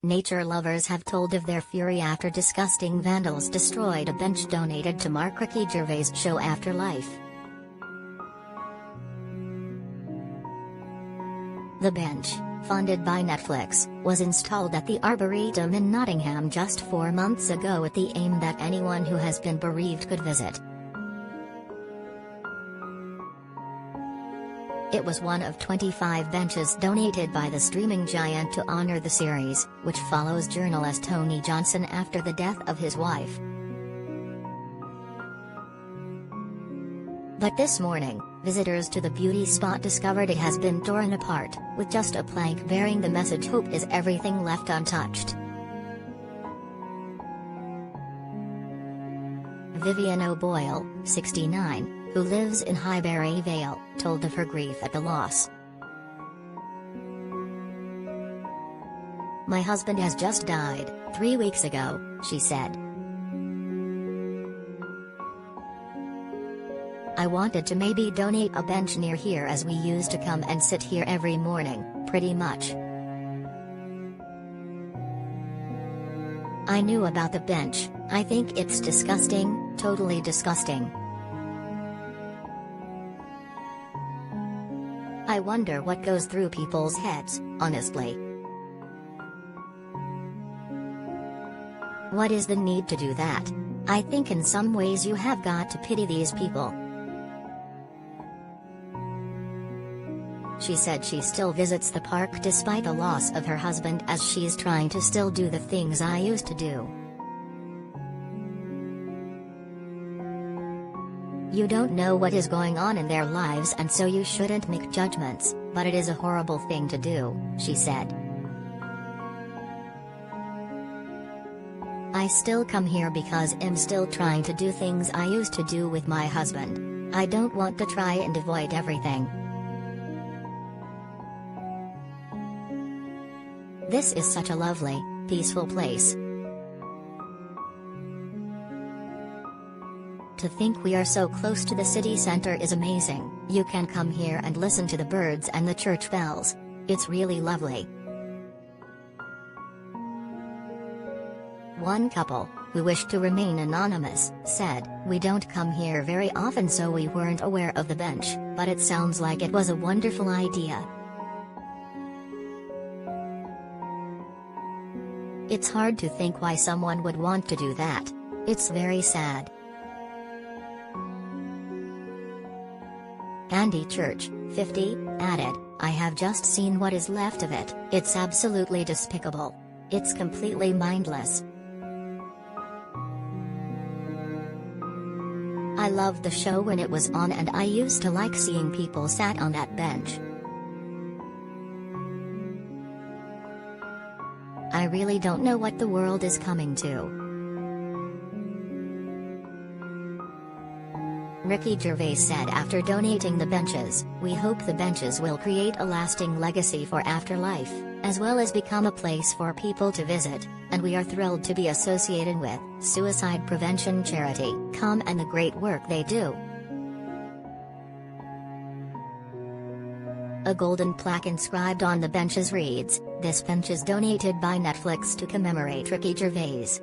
nature lovers have told of their fury after disgusting vandals destroyed a bench donated to mark Ricky Gervais' show Afterlife. The bench, funded by Netflix, was installed at the Arboretum in Nottingham just 4 months ago with the aim that anyone who has been bereaved could visit. It was one of 25 benches donated by the streaming giant to honor the series, which follows journalist Tony Johnson after the death of his wife. But this morning, visitors to the beauty spot discovered it has been torn apart, with just a plank bearing the message "Hope is everything" left untouched. Vivian O'Boyle, 69, who lives in Highbury Vale, told of her grief at the loss. "My husband has just died, 3 weeks ago," she said. "I wanted to maybe donate a bench near here as we used to come and sit here every morning, pretty much. I knew about the bench. I think it's disgusting, totally disgusting. I wonder what goes through people's heads, honestly. What is the need to do that? I think in some ways you have got to pity these people." She said she still visits the park despite the loss of her husband, as she's trying to still do the things I used to do. "You don't know what is going on in their lives, and so you shouldn't make judgments, but it is a horrible thing to do," she said. "I still come here because I'm still trying to do things I used to do with my husband. I don't want to try and avoid everything. This is such a lovely, peaceful place. To think we are so close to the city center is amazing. You can come here and listen to the birds and the church bells. It's really lovely." One couple, who wished to remain anonymous, said, "We don't come here very often, so we weren't aware of the bench, but it sounds like it was a wonderful idea. It's hard to think why someone would want to do that. It's very sad." Andy Church, 50, added, "I have just seen what is left of it. It's absolutely despicable. It's completely mindless. I loved the show when it was on, and I used to like seeing people sat on that bench. I really don't know what the world is coming to." Ricky Gervais said after donating the benches, "We hope the benches will create a lasting legacy for Afterlife, as well as become a place for people to visit, and we are thrilled to be associated with suicide prevention charity COME and the great work they do." A golden plaque inscribed on the benches reads, "This bench is donated by Netflix to commemorate Ricky Gervais.